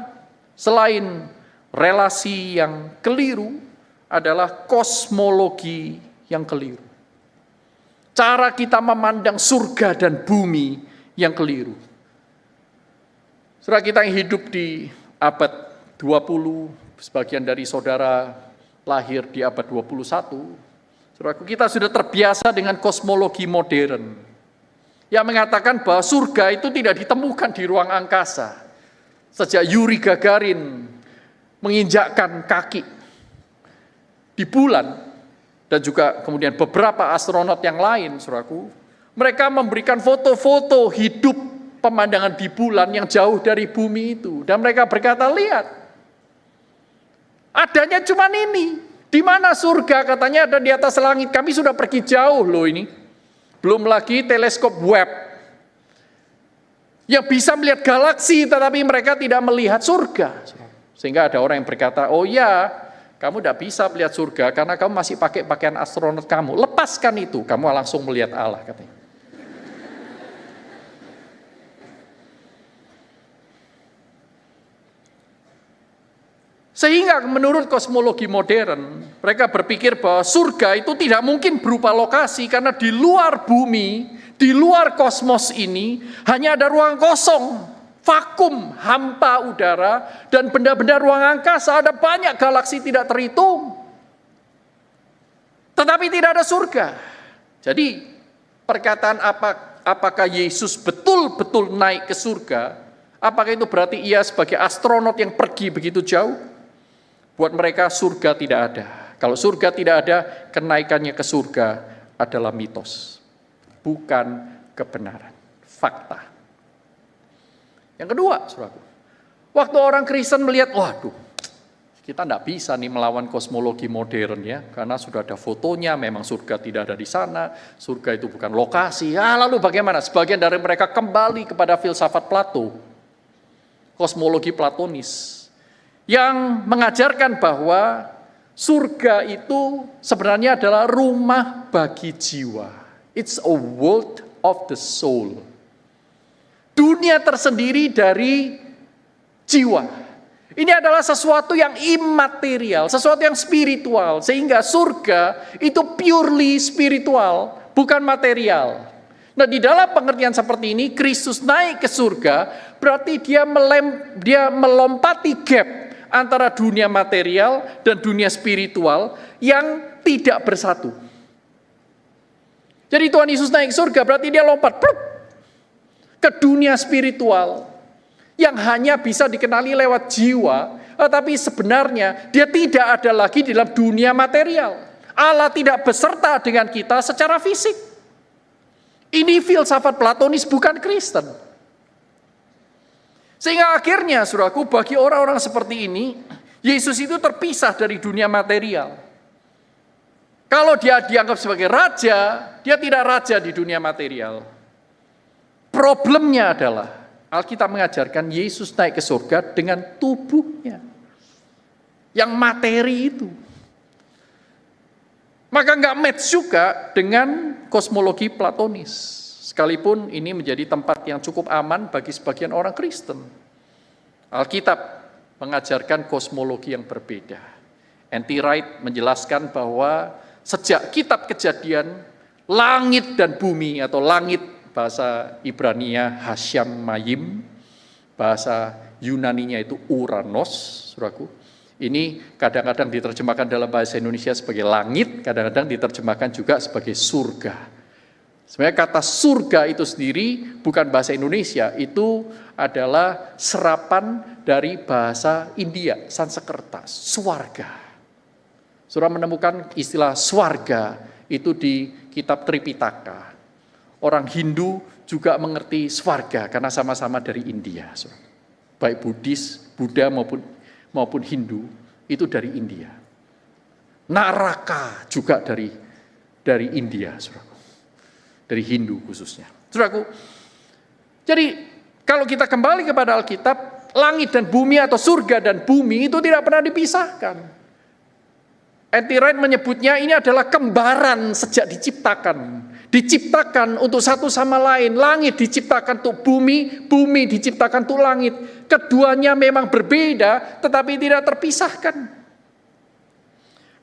selain relasi yang keliru, adalah kosmologi yang keliru. Cara kita memandang surga dan bumi yang keliru. Saudara, kita yang hidup di abad 20, sebagian dari saudara lahir di abad 21, saudaraku, kita sudah terbiasa dengan kosmologi modern yang mengatakan bahwa surga itu tidak ditemukan di ruang angkasa. Sejak Yuri Gagarin menginjakkan kaki di bulan, dan juga kemudian beberapa astronot yang lain, saudaraku, mereka memberikan foto-foto hidup pemandangan di bulan yang jauh dari bumi itu. Dan mereka berkata, lihat, adanya cuma ini. Di mana surga? Katanya ada di atas langit. Kami sudah pergi jauh loh ini. Belum lagi teleskop Webb yang bisa melihat galaksi, tetapi mereka tidak melihat surga. Sehingga ada orang yang berkata, oh ya, kamu tidak bisa melihat surga karena kamu masih pakai pakaian astronot kamu. Lepaskan itu, kamu langsung melihat Allah, katanya. Sehingga menurut kosmologi modern, mereka berpikir bahwa surga itu tidak mungkin berupa lokasi karena di luar bumi, di luar kosmos ini hanya ada ruang kosong, vakum, hampa udara, dan benda-benda ruang angkasa. Ada banyak galaksi tidak terhitung. Tetapi tidak ada surga. Jadi perkataan apakah Yesus betul-betul naik ke surga, apakah itu berarti ia sebagai astronot yang pergi begitu jauh? Buat mereka surga tidak ada. Kalau surga tidak ada, kenaikannya ke surga adalah mitos, bukan kebenaran, fakta. Yang kedua, saudaraku, waktu orang Kristen melihat, waduh, kita tidak bisa nih melawan kosmologi modern ya, karena sudah ada fotonya, memang surga tidak ada di sana, surga itu bukan lokasi. Lalu bagaimana? Sebagian dari mereka kembali kepada filsafat Plato, kosmologi Platonis, yang mengajarkan bahwa surga itu sebenarnya adalah rumah bagi jiwa. It's a world of the soul. Dunia tersendiri dari jiwa. Ini adalah sesuatu yang imaterial, sesuatu yang spiritual. Sehingga surga itu purely spiritual, bukan material. Nah, di dalam pengertian seperti ini, Kristus naik ke surga, berarti dia melompati gap antara dunia material dan dunia spiritual yang tidak bersatu. Jadi Tuhan Yesus naik surga berarti dia lompat ke dunia spiritual yang hanya bisa dikenali lewat jiwa, tetapi sebenarnya dia tidak ada lagi di dalam dunia material. Allah tidak beserta dengan kita secara fisik. Ini filsafat Platonis, bukan Kristen. Sehingga akhirnya, saudaraku, bagi orang-orang seperti ini, Yesus itu terpisah dari dunia material. Kalau dia dianggap sebagai raja, dia tidak raja di dunia material. Problemnya adalah, Alkitab mengajarkan Yesus naik ke surga dengan tubuhnya, yang materi itu. Maka nggak match juga dengan kosmologi Platonis. Sekalipun ini menjadi tempat yang cukup aman bagi sebagian orang Kristen. Alkitab mengajarkan kosmologi yang berbeda. N.T. Wright menjelaskan bahwa sejak kitab Kejadian, langit dan bumi, atau langit bahasa Ibrania Hasyam Mayim, bahasa Yunaninya itu Uranos, saudaraku. Ini kadang-kadang diterjemahkan dalam bahasa Indonesia sebagai langit, kadang-kadang diterjemahkan juga sebagai surga. Sebenarnya kata surga itu sendiri bukan bahasa Indonesia, itu adalah serapan dari bahasa India, Sanskerta, swarga. Saudara menemukan istilah swarga itu di kitab Tripitaka. Orang Hindu juga mengerti swarga karena sama-sama dari India. Baik Buddha maupun Hindu itu dari India. Naraka juga dari India, saudaraku. Dari Hindu khususnya. Saudaraku, jadi kalau kita kembali kepada Alkitab, langit dan bumi atau surga dan bumi itu tidak pernah dipisahkan. N.T. Wright menyebutnya ini adalah kembaran sejak diciptakan. Diciptakan untuk satu sama lain. Langit diciptakan untuk bumi, bumi diciptakan untuk langit. Keduanya memang berbeda, tetapi tidak terpisahkan.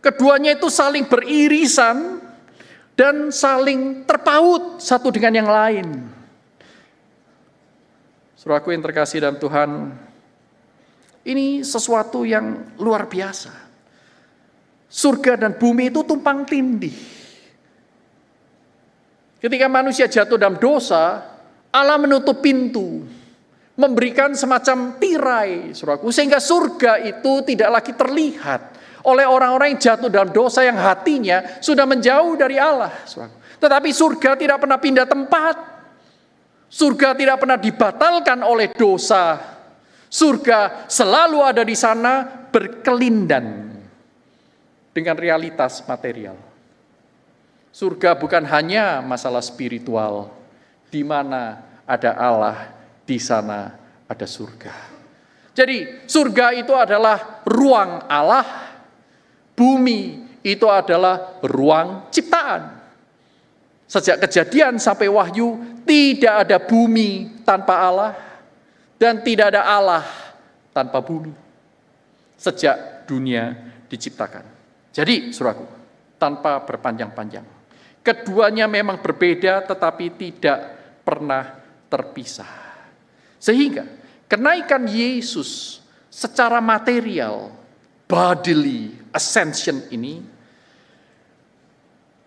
Keduanya itu saling beririsan dan saling terpaut satu dengan yang lain. Saudaraku yang terkasih dalam Tuhan, ini sesuatu yang luar biasa. Surga dan bumi itu tumpang tindih. Ketika manusia jatuh dalam dosa, Allah menutup pintu, memberikan semacam tirai, saudaraku, sehingga surga itu tidak lagi terlihat oleh orang-orang yang jatuh dalam dosa yang hatinya sudah menjauh dari Allah, saudaraku. Tetapi surga tidak pernah pindah tempat. Surga tidak pernah dibatalkan oleh dosa. Surga selalu ada di sana berkelindan dengan realitas material. Surga bukan hanya masalah spiritual, di mana ada Allah, di sana ada surga. Jadi surga itu adalah ruang Allah, bumi itu adalah ruang ciptaan. Sejak Kejadian sampai Wahyu, tidak ada bumi tanpa Allah, dan tidak ada Allah tanpa bumi. Sejak dunia diciptakan. Jadi, saudaraku, tanpa berpanjang-panjang, keduanya memang berbeda tetapi tidak pernah terpisah. Sehingga kenaikan Yesus secara material, bodily ascension ini,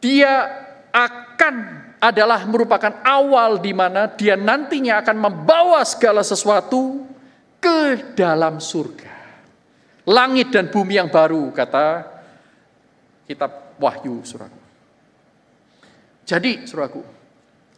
dia adalah merupakan awal di mana dia nantinya akan membawa segala sesuatu ke dalam surga. Langit dan bumi yang baru, kata kitab Wahyu, saudaraku. Jadi, saudaraku,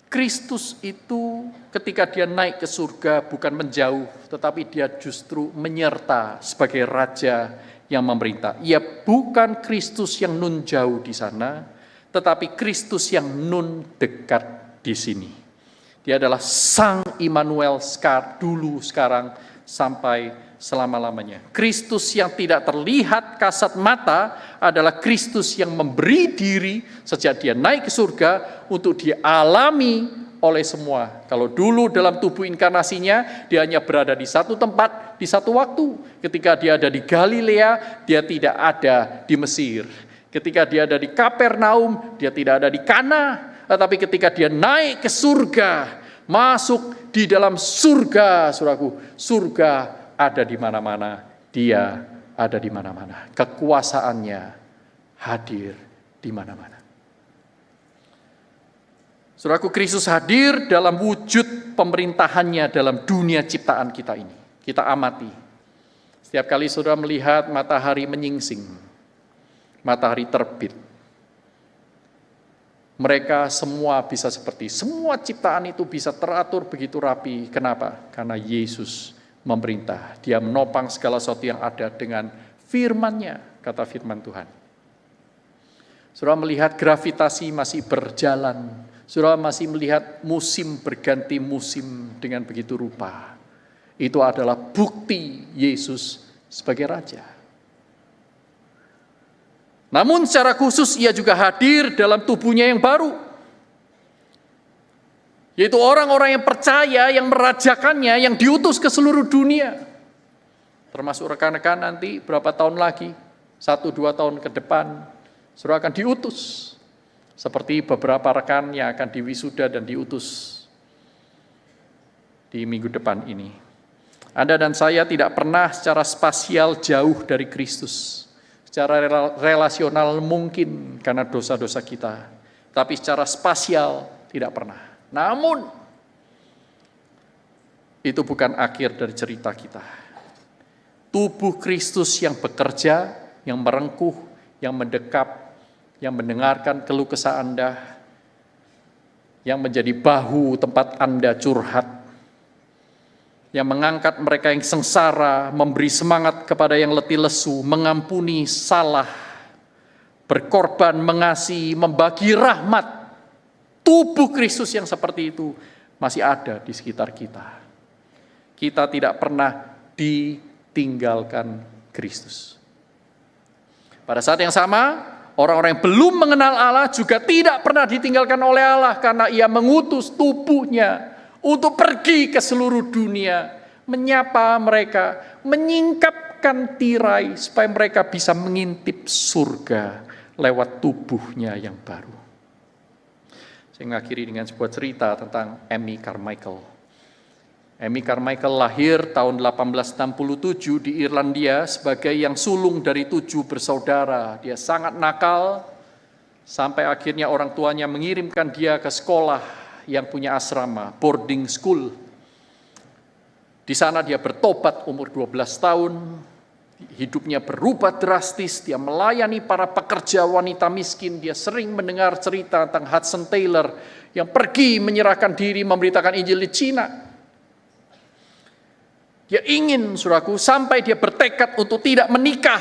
Kristus itu ketika dia naik ke surga bukan menjauh, tetapi dia justru menyerta sebagai raja yang memerintah. Ia bukan Kristus yang nun jauh di sana, tetapi Kristus yang nun dekat di sini. Dia adalah Sang Immanuel dulu, sekarang, sampai selama-lamanya. Kristus yang tidak terlihat kasat mata adalah Kristus yang memberi diri sejak dia naik ke surga untuk dialami oleh semua. Kalau dulu dalam tubuh inkarnasinya, dia hanya berada di satu tempat, di satu waktu. Ketika dia ada di Galilea, dia tidak ada di Mesir. Ketika dia ada di Kapernaum, dia tidak ada di Kana. Tetapi ketika dia naik ke surga, masuk di dalam surga, saudaraku, surga ada di mana-mana, dia ada di mana-mana. Kekuasaannya hadir di mana-mana. Saudaraku, Kristus hadir dalam wujud pemerintahannya dalam dunia ciptaan kita ini. Kita amati. Setiap kali saudara melihat matahari menyingsing, matahari terbit, mereka semua bisa semua ciptaan itu bisa teratur begitu rapi. Kenapa? Karena Yesus memerintah. Dia menopang segala sesuatu yang ada dengan firman-Nya, kata firman Tuhan. Saudara melihat gravitasi masih berjalan. Saudara masih melihat musim berganti musim dengan begitu rupa. Itu adalah bukti Yesus sebagai Raja. Namun secara khusus ia juga hadir dalam tubuhnya yang baru. Yaitu orang-orang yang percaya, yang merajakannya, yang diutus ke seluruh dunia. Termasuk rekan-rekan nanti berapa tahun lagi, 1-2 tahun ke depan, saudara akan diutus. Seperti beberapa rekan yang akan diwisuda dan diutus di minggu depan ini. Anda dan saya tidak pernah secara spasial jauh dari Kristus. Secara relasional mungkin karena dosa-dosa kita. Tapi secara spasial tidak pernah. Namun, itu bukan akhir dari cerita kita. Tubuh Kristus yang bekerja, yang merengkuh, yang mendekap, yang mendengarkan keluh kesah Anda, yang menjadi bahu tempat Anda curhat, yang mengangkat mereka yang sengsara, memberi semangat kepada yang letih lesu, mengampuni salah, berkorban, mengasihi, membagi rahmat. Tubuh Kristus yang seperti itu masih ada di sekitar kita. Kita tidak pernah ditinggalkan Kristus. Pada saat yang sama, orang-orang yang belum mengenal Allah juga tidak pernah ditinggalkan oleh Allah karena Ia mengutus tubuhnya untuk pergi ke seluruh dunia, menyapa mereka, menyingkapkan tirai supaya mereka bisa mengintip surga lewat tubuhnya yang baru. Saya mengakhiri dengan sebuah cerita tentang Amy Carmichael. Amy Carmichael lahir tahun 1867 di Irlandia sebagai yang sulung dari 7 bersaudara. Dia sangat nakal, sampai akhirnya orang tuanya mengirimkan dia ke sekolah yang punya asrama, boarding school. Di sana dia bertobat umur 12 tahun, hidupnya berubah drastis, dia melayani para pekerja wanita miskin, dia sering mendengar cerita tentang Hudson Taylor yang pergi menyerahkan diri memberitakan Injil di Cina. Dia ingin, saudaraku, sampai dia bertekad untuk tidak menikah,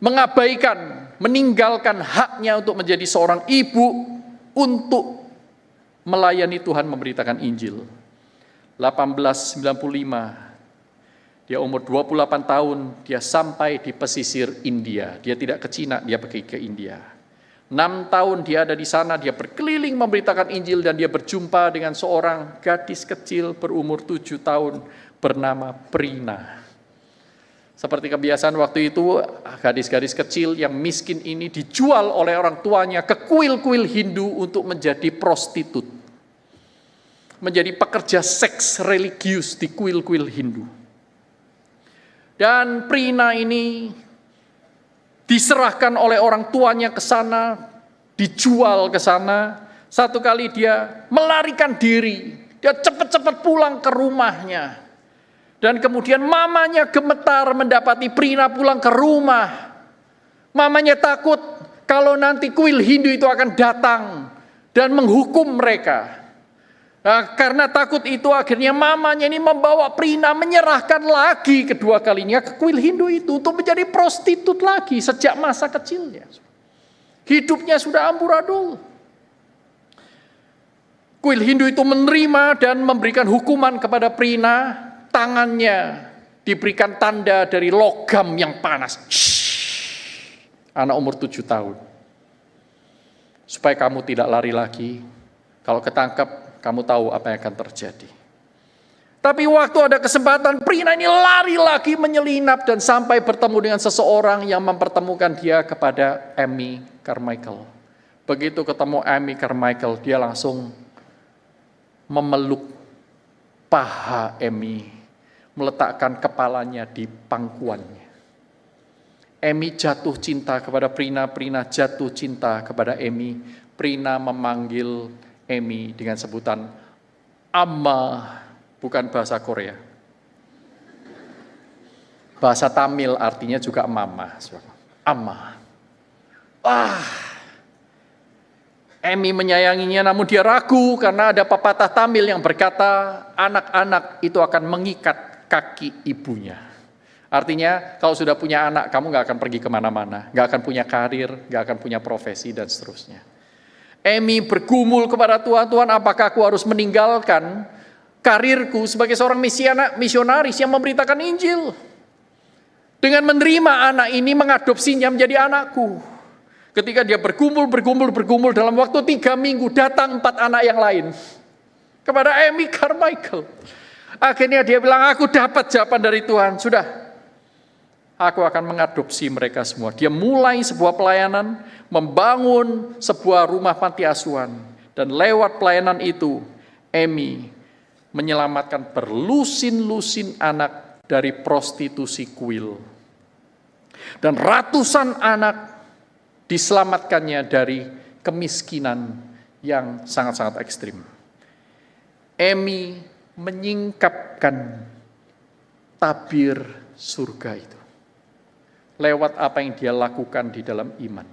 mengabaikan, meninggalkan haknya untuk menjadi seorang ibu, untuk melayani Tuhan memberitakan Injil. 1895, dia umur 28 tahun, dia sampai di pesisir India. Dia tidak ke Cina, dia pergi ke India. 6 tahun dia ada di sana, dia berkeliling memberitakan Injil dan dia berjumpa dengan seorang gadis kecil berumur 7 tahun bernama Prina. Seperti kebiasaan waktu itu, gadis-gadis kecil yang miskin ini dijual oleh orang tuanya ke kuil-kuil Hindu untuk menjadi prostitut. Menjadi pekerja seks religius di kuil-kuil Hindu. Dan Prina ini diserahkan oleh orang tuanya ke sana, dijual ke sana. Satu kali dia melarikan diri, dia cepat-cepat pulang ke rumahnya. Dan kemudian mamanya gemetar mendapati Prina pulang ke rumah. Mamanya takut kalau nanti kuil Hindu itu akan datang dan menghukum mereka. Nah, karena takut itu akhirnya mamanya ini membawa Prina menyerahkan lagi kedua kalinya ke kuil Hindu itu untuk menjadi prostitut lagi sejak masa kecilnya. Hidupnya sudah amburadul. Kuil Hindu itu menerima dan memberikan hukuman kepada Prina, tangannya diberikan tanda dari logam yang panas. Anak umur 7 tahun. Supaya kamu tidak lari lagi, kalau ketangkap kamu tahu apa yang akan terjadi. Tapi waktu ada kesempatan, Prina ini lari lagi menyelinap dan sampai bertemu dengan seseorang yang mempertemukan dia kepada Amy Carmichael. Begitu ketemu Amy Carmichael, dia langsung memeluk paha Amy, meletakkan kepalanya di pangkuannya. Amy jatuh cinta kepada Prina, Prina jatuh cinta kepada Amy. Prina memanggil Amy dengan sebutan Amma, bukan bahasa Korea. Bahasa Tamil artinya juga mama. Amma. Amy menyayanginya, namun dia ragu karena ada pepatah Tamil yang berkata anak-anak itu akan mengikat kaki ibunya. Artinya kalau sudah punya anak, kamu gak akan pergi kemana-mana, gak akan punya karir, gak akan punya profesi dan seterusnya. Amy bergumul kepada Tuhan, Tuhan apakah aku harus meninggalkan karirku sebagai seorang misionaris yang memberitakan Injil. Dengan menerima anak ini, mengadopsinya menjadi anakku. Ketika dia bergumul dalam waktu 3 minggu, datang 4 anak yang lain. Kepada Amy Carmichael. Akhirnya dia bilang, aku dapat jawaban dari Tuhan, sudah. Aku akan mengadopsi mereka semua. Dia mulai sebuah pelayanan, membangun sebuah rumah panti asuhan. Dan lewat pelayanan itu, Amy menyelamatkan berlusin-lusin anak dari prostitusi kuil. Dan ratusan anak diselamatkannya dari kemiskinan yang sangat-sangat ekstrim. Amy menyingkapkan tabir surga itu. Lewat apa yang dia lakukan di dalam iman.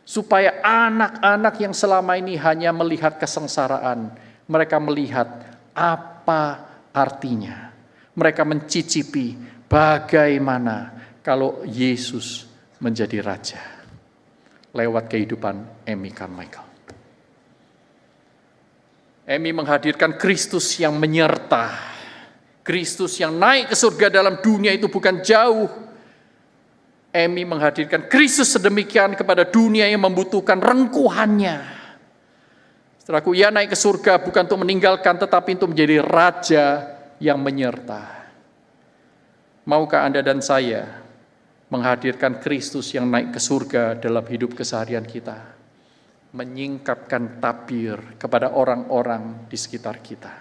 Supaya anak-anak yang selama ini hanya melihat kesengsaraan, mereka melihat apa artinya. Mereka mencicipi bagaimana kalau Yesus menjadi raja. lewat kehidupan Amy Carmichael. Amy menghadirkan Kristus yang menyerta. Kristus yang naik ke surga dalam dunia itu bukan jauh. Amy menghadirkan Kristus sedemikian kepada dunia yang membutuhkan rengkuhannya. Saudaraku, ia naik ke surga bukan untuk meninggalkan, tetapi untuk menjadi raja yang menyerta. Maukah Anda dan saya menghadirkan Kristus yang naik ke surga dalam hidup keseharian kita? Menyingkapkan tabir kepada orang-orang di sekitar kita.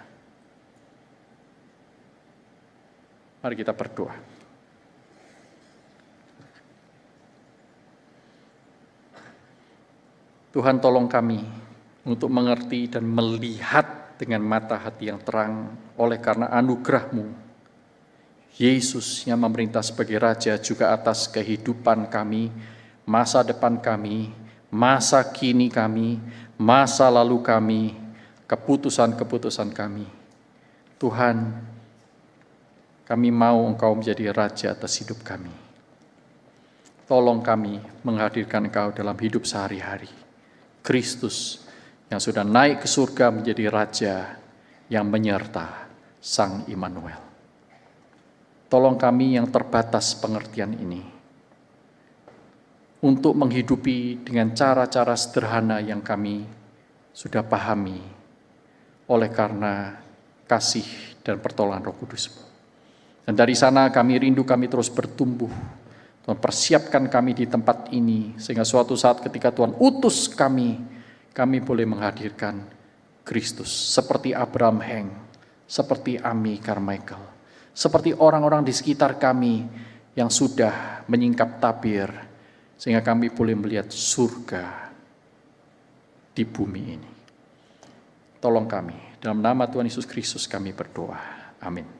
Mari kita berdoa. Tuhan, tolong kami untuk mengerti dan melihat dengan mata hati yang terang oleh karena anugerah-Mu. Yesus yang memerintah sebagai Raja juga atas kehidupan kami, masa depan kami, masa kini kami, masa lalu kami, keputusan-keputusan kami. Tuhan, kami mau Engkau menjadi Raja atas hidup kami. Tolong kami menghadirkan Engkau dalam hidup sehari-hari. Kristus yang sudah naik ke surga menjadi Raja yang menyerta Sang Immanuel. Tolong kami yang terbatas pengertian ini untuk menghidupi dengan cara-cara sederhana yang kami sudah pahami oleh karena kasih dan pertolongan Roh Kudus. Dan dari sana kami rindu kami terus bertumbuh. Tuhan, persiapkan kami di tempat ini sehingga suatu saat ketika Tuhan utus kami boleh menghadirkan Kristus seperti Abraham Heng, seperti Amy Carmichael, seperti orang-orang di sekitar kami yang sudah menyingkap tabir sehingga kami boleh melihat surga di bumi ini. Tolong kami, dalam nama Tuhan Yesus Kristus kami berdoa. Amin.